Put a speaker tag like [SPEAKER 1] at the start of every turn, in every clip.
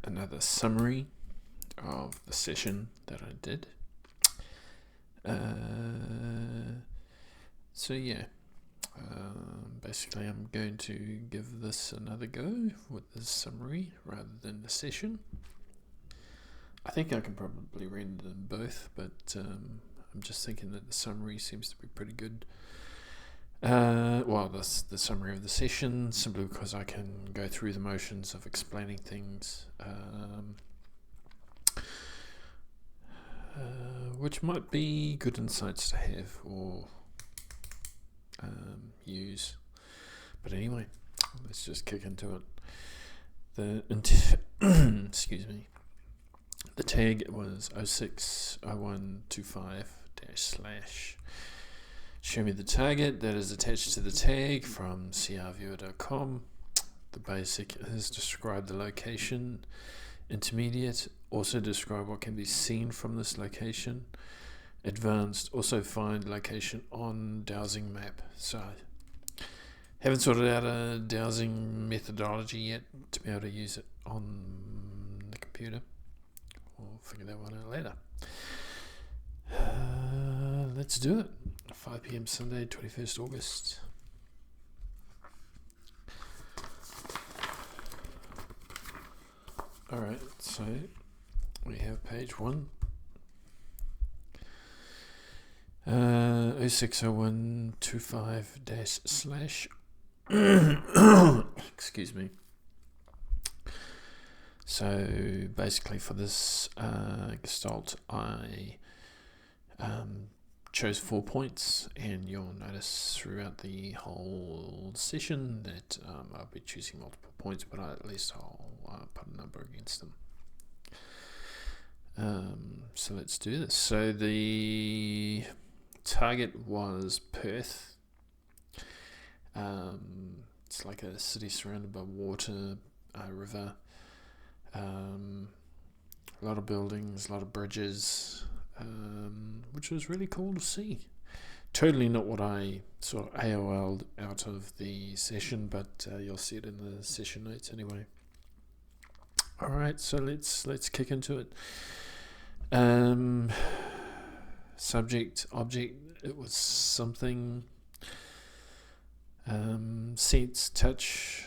[SPEAKER 1] another summary of the session that I did. So yeah, basically I'm going to give this another go with the summary rather than the session. I think I can probably render them both, but I'm just thinking that the summary seems to be pretty good. Well, that's the summary of the session, simply because I can go through the motions of explaining things, which might be good insights to have or use. But anyway, let's just kick into it. Excuse me. The tag was 060125-/ show me the target that is attached to the tag from crviewer.com. The basic is describe the location. Intermediate, also describe what can be seen from this location. Advanced, also find location on dowsing map. So haven't sorted out a dowsing methodology yet to be able to use it on the computer. We'll figure that one out later. Let's do it. 5 PM Sunday, 21st August. Alright, so we have page 1. 060125-/ excuse me. So basically for this gestalt I chose 4 points, and you'll notice throughout the whole session that I'll be choosing multiple points, but at least I'll put a number against them. So let's do this. So the target was Perth. It's like a city surrounded by water, river, a lot of buildings, a lot of bridges, which was really cool to see. Totally not what I sort of AOL'd out of the session, but you'll see it in the session notes anyway. Alright, so let's kick into it. Subject, object, it was something. Sense, touch,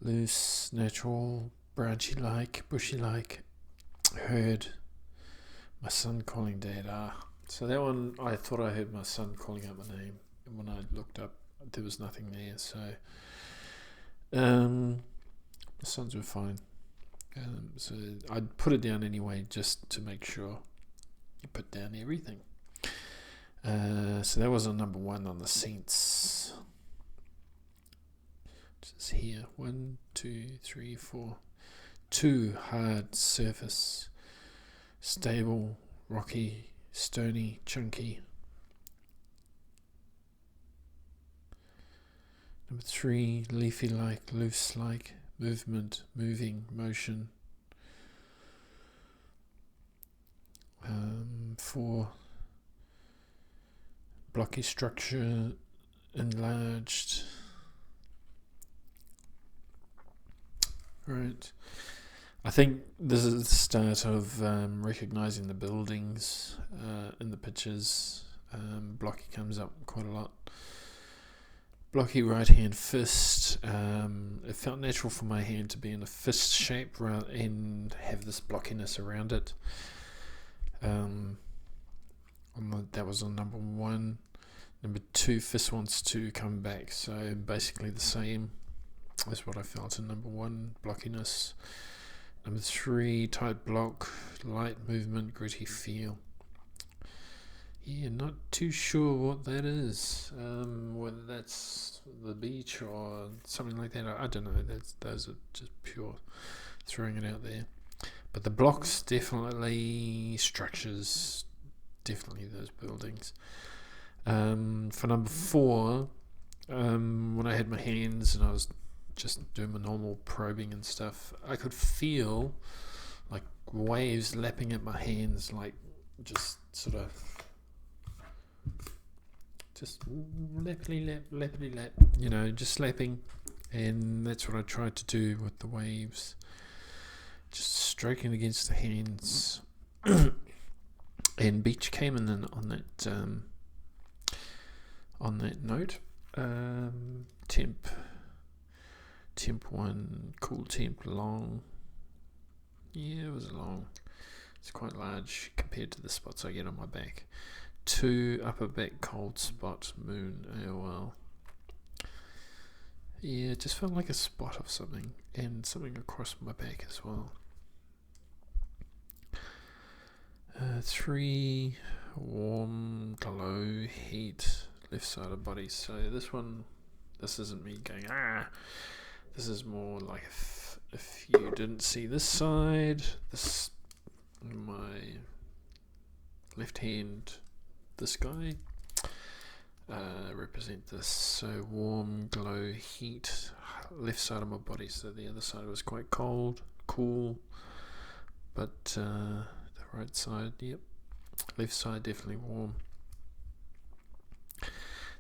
[SPEAKER 1] loose, natural, branchy like, bushy like, heard, my son calling dad. So that one, I thought I heard my son calling out my name, and when I looked up there was nothing there, so the sons were fine. So I'd put it down anyway just to make sure you put down everything. So that was on number 1 on the sense. Just here, 1, 2, 3, 4. 2, hard surface, stable, rocky, stony, chunky. Number 3, leafy like, loose like, movement, moving, motion. 4, blocky structure, enlarged. Right. I think this is the start of recognizing the buildings in the pictures. Blocky comes up quite a lot. Blocky right hand fist. It felt natural for my hand to be in a fist shape and have this blockiness around it. That was on number 1. Number 2, fist wants to come back, so basically the same as what I felt in number 1, blockiness. Number 3, tight block, light movement, gritty feel. Yeah, not too sure what that is, whether that's the beach or something like that. I don't know, those are just pure throwing it out there. But the blocks, definitely structures, definitely those buildings. For number 4, when I had my hands and I was just doing my normal probing and stuff, I could feel like waves lapping at my hands, like just sort of just lappity lap, just slapping And that's what I tried to do with the waves, just stroking against the hands. And beach came in on that note. Temp 1, cool temp, long. Yeah, it was long. It's quite large compared to the spots I get on my back. 2, upper back, cold spot, moon, AOL. Yeah, it just felt like a spot of something, and something across my back as well. 3, warm, glow, heat, left side of body. So this isn't me going, this is more like if you didn't see this side, my left hand, this guy, represent this. So warm, glow, heat, left side of my body. So the other side was quite cold, cool, but the right side, yep, left side definitely warm.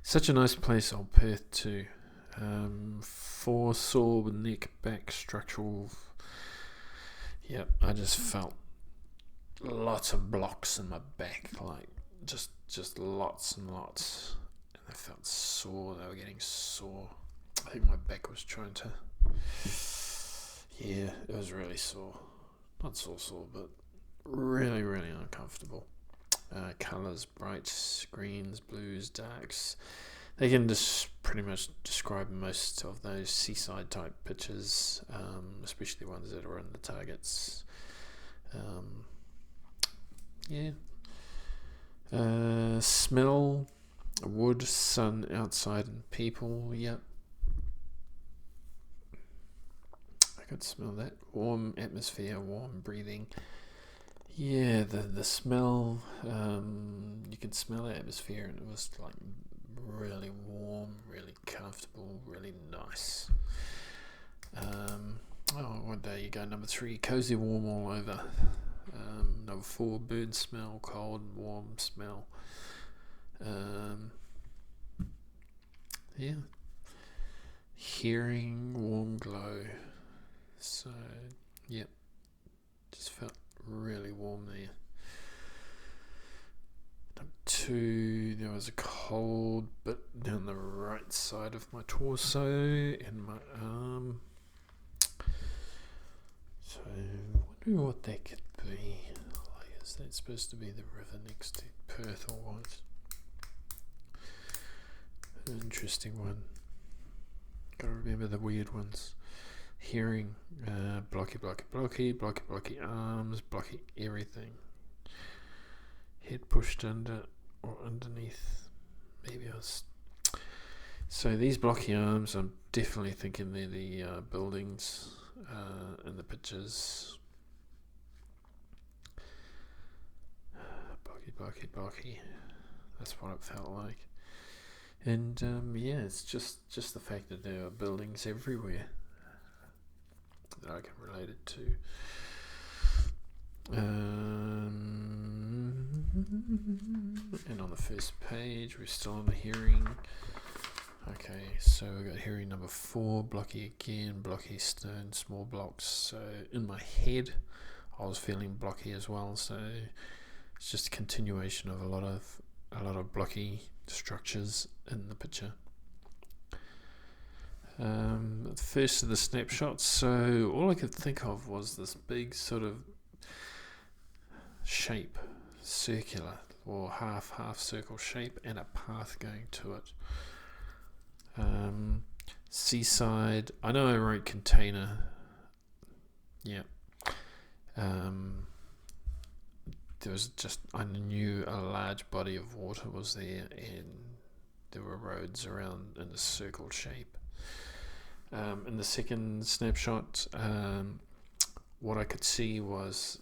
[SPEAKER 1] Such a nice place, old Perth too. 4 sorb, neck, back, structural. Yep, I just felt lots of blocks in my back, like just lots and lots. And I felt sore, they were getting sore. I think my back was trying to, yeah, it was really sore. Not sore, but really, really uncomfortable. Colours, brights, greens, blues, darks. They can just pretty much describe most of those seaside type pictures, especially ones that are in the targets. Smell, wood, sun, outside, and people. Yep, I could smell that. Warm atmosphere, warm breathing. Yeah, the smell, you could smell the atmosphere, and it was like really warm, really comfortable, really nice. One day you go. Number 3, cozy, warm all over. Number 4, bird smell, cold, warm smell. Yeah. Hearing, warm glow. So, yep, just felt really warm there. Number 2, there was a cold bit down the right side of my torso and my arm. So, wondering what that could be. Like, is that supposed to be the river next to Perth or what? An interesting one. Gotta remember the weird ones. Hearing, blocky arms, blocky everything. Head pushed under or underneath. Maybe I was. So these blocky arms, I'm definitely thinking they're the buildings in the pictures. Blocky. That's what it felt like. And yeah, it's just the fact that there are buildings everywhere that I can relate it to. And on the first page, we're still on the hearing. Okay, so we got hearing number 4, blocky again, blocky stone, small blocks. So in my head, I was feeling blocky as well. So it's just a continuation of a lot of blocky structures in the picture. First of the snapshots, so all I could think of was this big sort of shape, circular or half circle shape, and a path going to it. Seaside, I know I wrote container. Yeah. There was just, I knew a large body of water was there, and there were roads around in a circle shape. In the second snapshot, what I could see was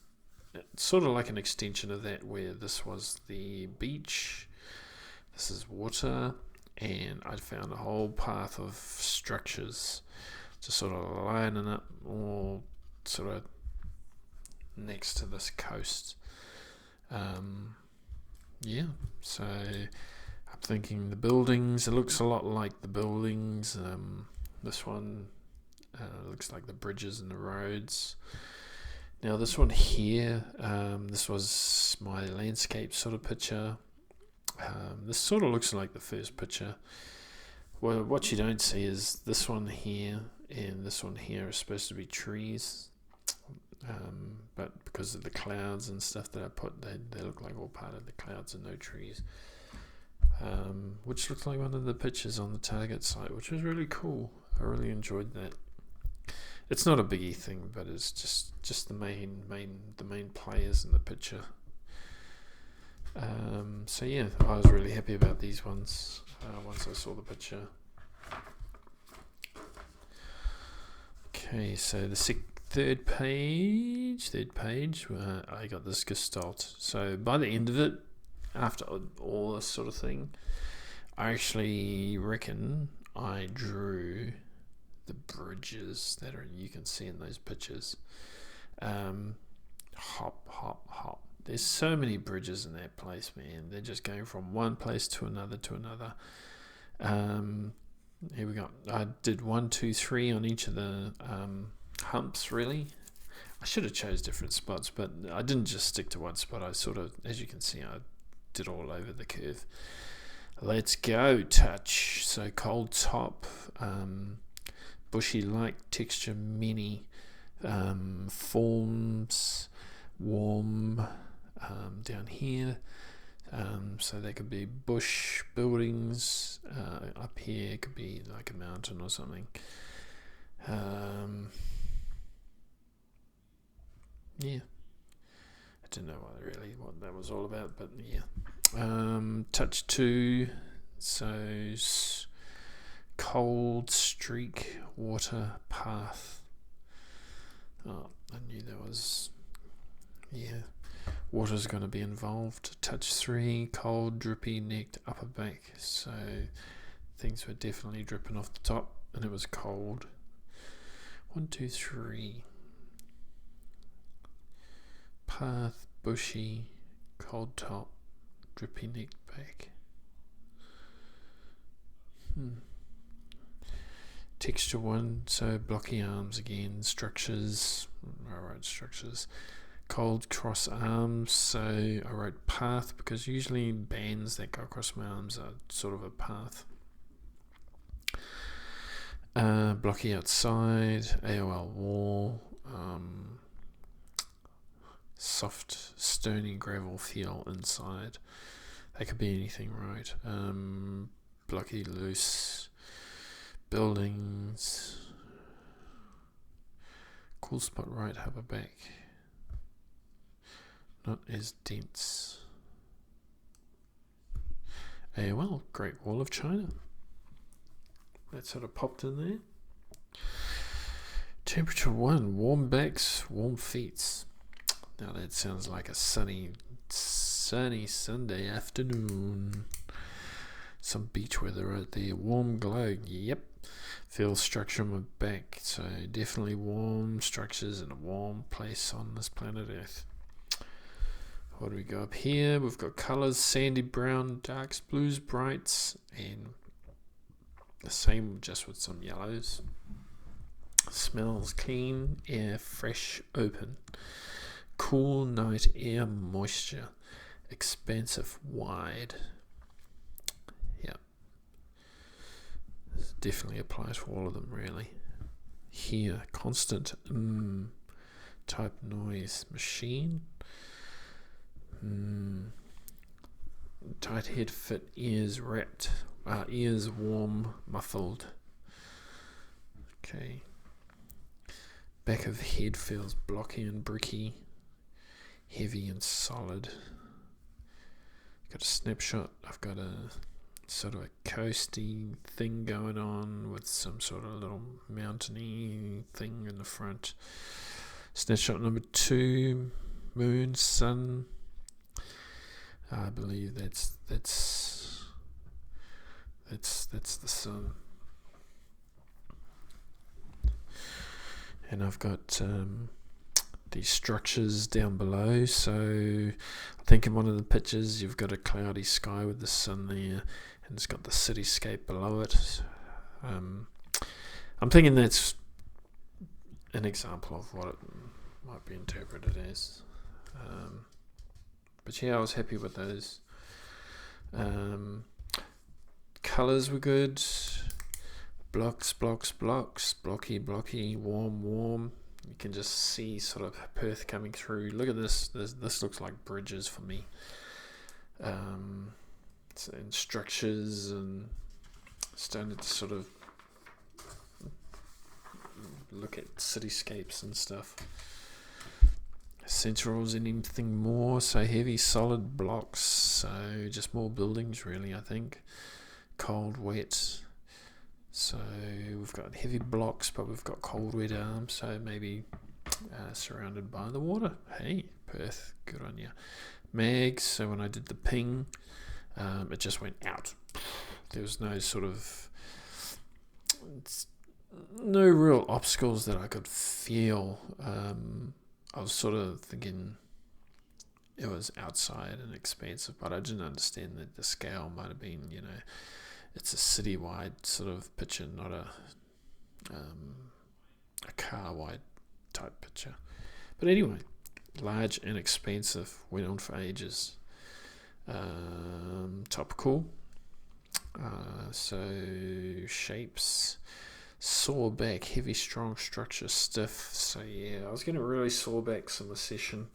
[SPEAKER 1] sort of like an extension of that, where this was the beach, this is water, and I found a whole path of structures just sort of lining up all sort of next to this coast. Yeah, so I'm thinking the buildings, it looks a lot like the buildings, This one looks like the bridges and the roads. Now this one here, this was my landscape sort of picture. This sort of looks like the first picture. Well, what you don't see is this one here and this one here are supposed to be trees. But because of the clouds and stuff that I put, they look like all part of the clouds and no trees. Which looks like one of the pictures on the target site, which was really cool. I really enjoyed that. It's not a biggie thing, but it's just the main players in the picture. So yeah, I was really happy about these ones once I saw the picture. Okay, so the third page, I got this gestalt. So by the end of it, after all this sort of thing, I actually reckon I drew the bridges that you can see in those pictures. Hop. There's so many bridges in that place, man. They're just going from one place to another Here we go. I did 1, 2, 3 on each of the humps, really. I should have chose different spots, but I didn't just stick to one spot. I sort of, as you can see, I did all over the curve. Let's go, touch. So cold top, bushy light texture, many forms, warm down here. So they could be bush buildings. Up here it could be like a mountain or something. Yeah, I don't know what that was all about, but yeah. Touch 2, so cold streak water path. Oh, I knew there was, yeah, water's going to be involved. Touch 3, cold drippy necked upper back, so things were definitely dripping off the top and it was cold. 1, 2, 3, path, bushy, cold top, drippy necked back. Texture 1, so blocky arms again, structures, I wrote structures. Cold cross arms, so I wrote path because usually bands that go across my arms are sort of a path. Blocky outside, AOL wall, soft stony gravel feel inside. That could be anything, right? Blocky loose, buildings, cool spot right, hover back, not as dense. AOL, Great Wall of China. That sort of popped in there. Temperature 1, warm backs, warm feet. Now that sounds like a sunny Sunday afternoon. Some beach weather right there. Warm glow, yep. Feel structure on my back, so definitely warm structures in a warm place on this planet Earth. What do we go up here? We've got colours, sandy brown, darks, blues, brights, and the same just with some yellows. Smells clean, air fresh, open. Cool night air moisture. Expansive, wide. Yeah. This definitely applies to all of them, really. Here, constant type noise. Machine. Tight head fit, ears wrapped. Ears warm, muffled. Okay. Back of head feels blocky and bricky. Heavy and solid. Got a snapshot. I've got a sort of a coasty thing going on with some sort of little mountainy thing in the front. Snapshot number 2, moon, sun. I believe that's the sun. And I've got these structures down below. So I think in one of the pictures you've got a cloudy sky with the sun there, and it's got the cityscape below it. I'm thinking that's an example of what it might be interpreted as. But yeah, I was happy with those. Colors were good. Blocks, blocky, warm. You can just see sort of Perth coming through. Look at this. This looks like bridges for me. And structures, and starting to sort of look at cityscapes and stuff. Centrals, anything more? So heavy, solid blocks. So just more buildings, really, I think. Cold, wet. So we've got heavy blocks, but we've got cold, wet arms. So maybe surrounded by the water. Hey, Perth, good on you. Mags. So when I did the ping, it just went out. There was no sort of no real obstacles that I could feel. I was sort of thinking it was outside and expansive, but I didn't understand that the scale might have been, it's a city-wide sort of picture, not a car-wide type picture. But anyway, large and expansive, went on for ages. Topical. So shapes. Saw back, heavy, strong structure, stiff. So yeah, I was going to really saw back some a session.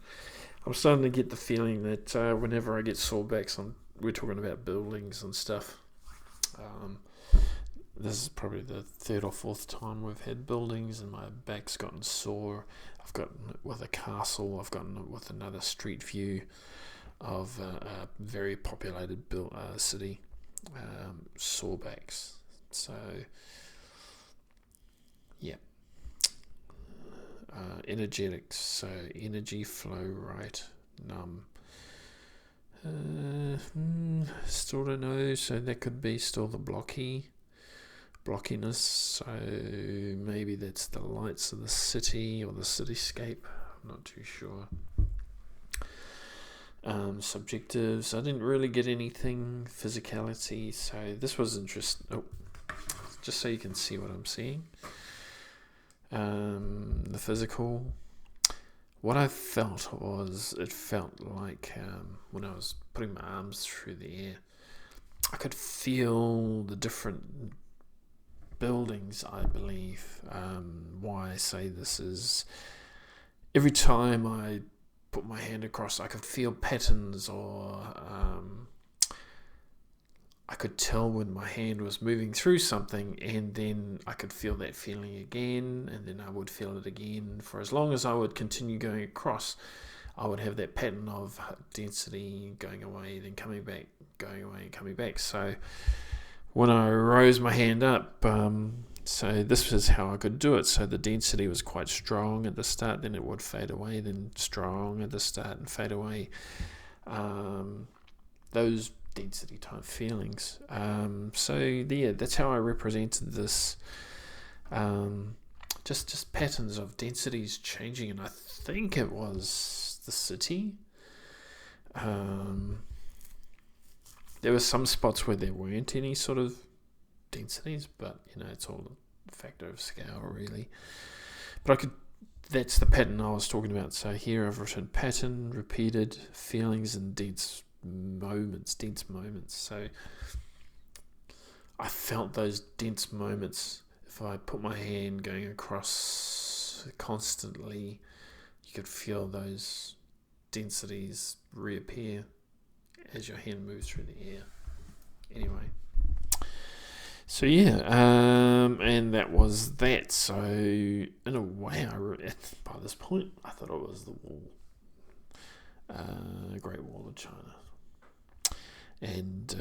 [SPEAKER 1] I'm starting to get the feeling that whenever I get sawbacks, we're talking about buildings and stuff. This is probably the third or fourth time we've had buildings, and my back's gotten sore. I've gotten it with a castle. I've gotten it with another street view of a very populated city. Sawbacks. So yeah. Energetics, so energy flow right, numb. Still don't know, so that could be still the blockiness, so maybe that's the lights of the city or the cityscape, I'm not too sure. Subjectives, I didn't really get anything. Physicality, so this was interesting. Just so you can see what I'm seeing. The physical, what I felt was, it felt like when I was putting my arms through the air, I could feel the different buildings, I believe. Why I say this is, every time I put my hand across, I could feel patterns, or I could tell when my hand was moving through something, and then I could feel that feeling again, and then I would feel it again. For as long as I would continue going across, I would have that pattern of density going away, then coming back, going away and coming back. So when I rose my hand up, so this is how I could do it. So the density was quite strong at the start, then it would fade away, then strong at the start and fade away. Those density type feelings. So yeah, that's how I represented this. Just patterns of densities changing, and I think it was the city. There were some spots where there weren't any sort of densities, but it's all a factor of scale, really. But that's the pattern I was talking about. So here I've written pattern, repeated feelings, and dense moments. So I felt those dense moments. If I put my hand going across constantly, you could feel those densities reappear as your hand moves through the air. Anyway, so yeah, and that was that. So in a way, by this point, I thought it was the wall, Great Wall of China. And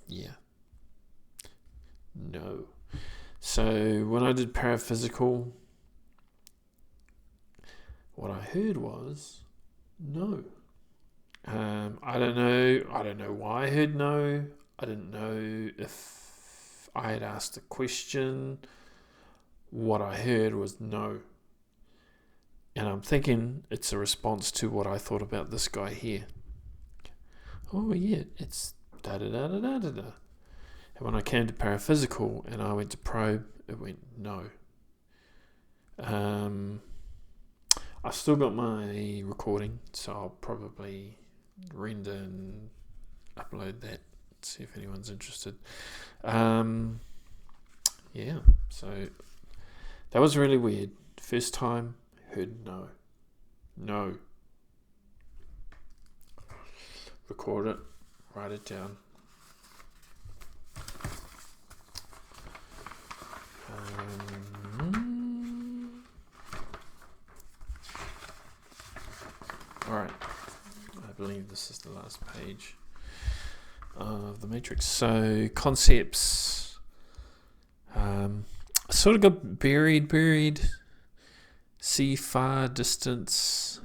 [SPEAKER 1] yeah, no. So when I did paraphysical, what I heard was no. I don't know why I heard no. I didn't know if I had asked a question. What I heard was no. And I'm thinking it's a response to what I thought about this guy here. Oh yeah, it's da-da-da-da-da-da. And when I came to paraphysical and I went to probe, it went no. I still got my recording, so I'll probably render and upload that, see if anyone's interested. Yeah, so that was really weird. First time, heard no. No. Record it, write it down. Alright, I believe this is the last page of the matrix. So concepts sort of got buried. See far distance,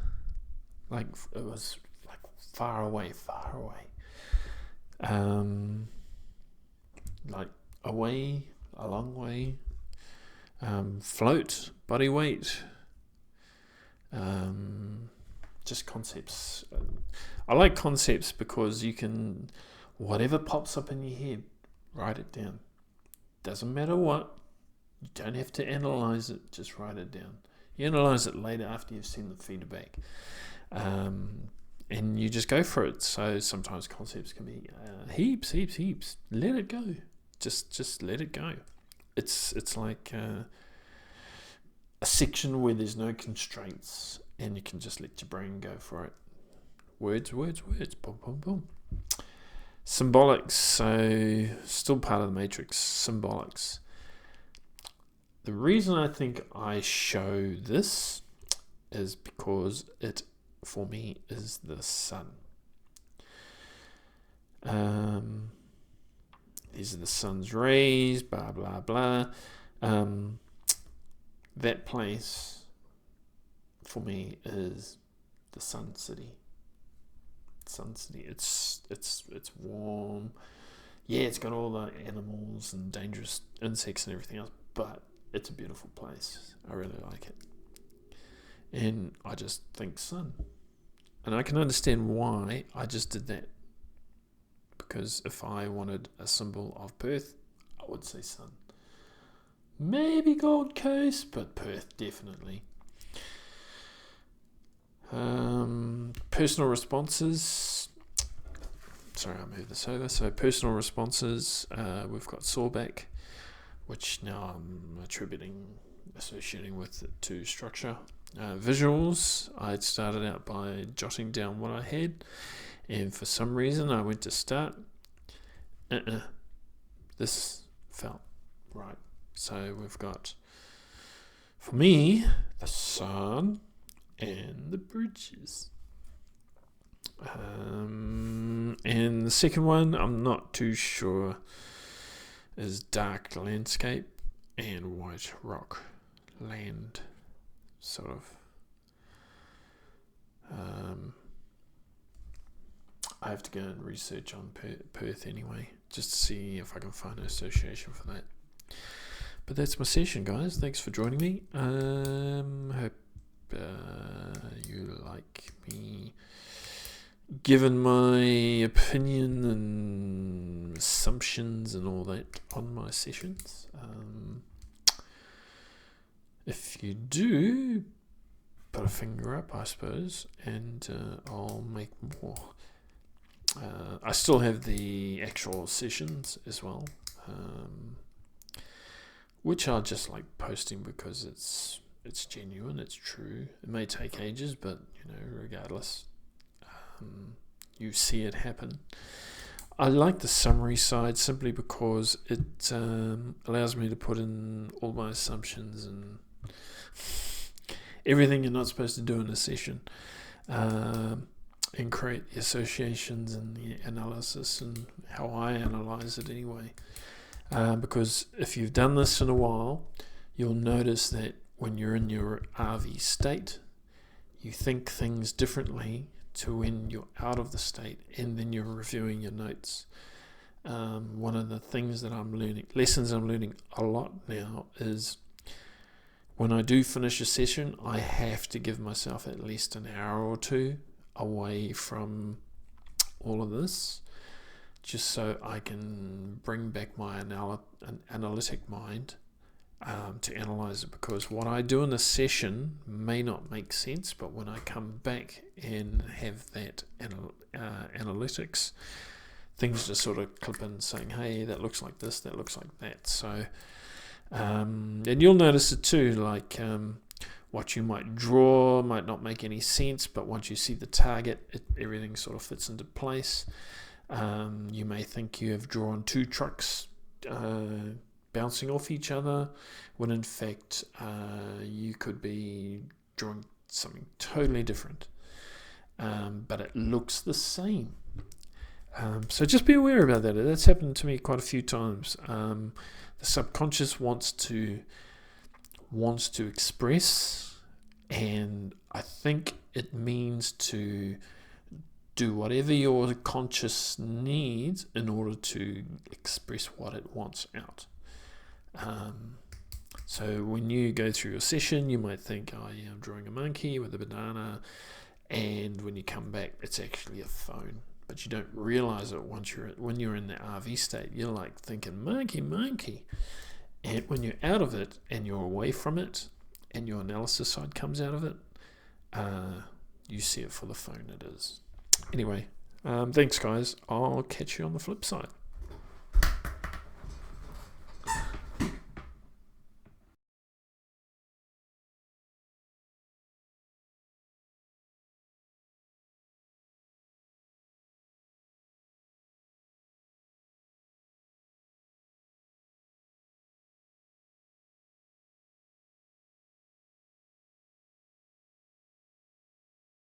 [SPEAKER 1] like it was like far away. Like away, a long way. Float, body weight. Just concepts. I like concepts because you can, whatever pops up in your head, write it down. Doesn't matter what. You don't have to analyze it, just write it down. You analyze it later after you've seen the feedback. And you just go for it. So sometimes concepts can be heaps. Let it go. Just let it go. It's like a section where there's no constraints and you can just let your brain go for it. Words, boom. Symbolics, so still part of the matrix, symbolics. The reason I think I show this is because it, for me, is the sun. These are the sun's rays, blah, blah, blah. That place, for me, is the Sun City. Sun City. It's warm. Yeah, it's got all the animals and dangerous insects and everything else, but it's a beautiful place. I really like it. And I just think sun. And I can understand why I just did that. Because if I wanted a symbol of Perth, I would say sun. Maybe Gold Coast, but Perth definitely. Personal responses. Sorry, I moved this over. So personal responses, we've got sawback, which now I'm associating with it to structure. Visuals, I started out by jotting down what I had, and for some reason I went to start. This felt right. So we've got, for me, the sun and the bridges. And the second one, I'm not too sure, is dark landscape and white rock land, sort of. I have to go and research on Perth anyway, just to see if I can find an association for that. But that's my session, guys. Thanks for joining me. Hope you like me given my opinion and assumptions and all that on my sessions. If you do, put a finger up, I suppose, and I'll make more. I still have the actual sessions as well, which I just like posting because it's genuine, it's true. It may take ages, but regardless, you see it happen. I like the summary side simply because it allows me to put in all my assumptions and everything you're not supposed to do in a session, and create the associations and the analysis and how I analyze it anyway. Because if you've done this in a while, you'll notice that when you're in your RV state, you think things differently to when you're out of the state and then you're reviewing your notes. One of the things that lessons I'm learning a lot now is when I do finish a session, I have to give myself at least an hour or two away from all of this just so I can bring back my analytic mind to analyze it, because what I do in a session may not make sense, but when I come back and have that analytics, things just sort of clip in saying, hey, that looks like this, that looks like that. So and you'll notice it too, like what you might draw might not make any sense, but once you see the target, everything sort of fits into place. You may think you have drawn two trucks bouncing off each other, when in fact you could be drawing something totally different, but it looks the same. So just be aware about that. That's happened to me quite a few times. The subconscious wants to express, and I think it means to do whatever your conscious needs in order to express what it wants out. So when you go through your session, you might think, oh yeah, I'm drawing a monkey with a banana, and when you come back, it's actually a phone. But you don't realize it when you're in the RV state. You're like thinking monkey, and when you're out of it and you're away from it, and your analysis side comes out of it, you see it for the phone it is. Anyway, thanks guys. I'll catch you on the flip side.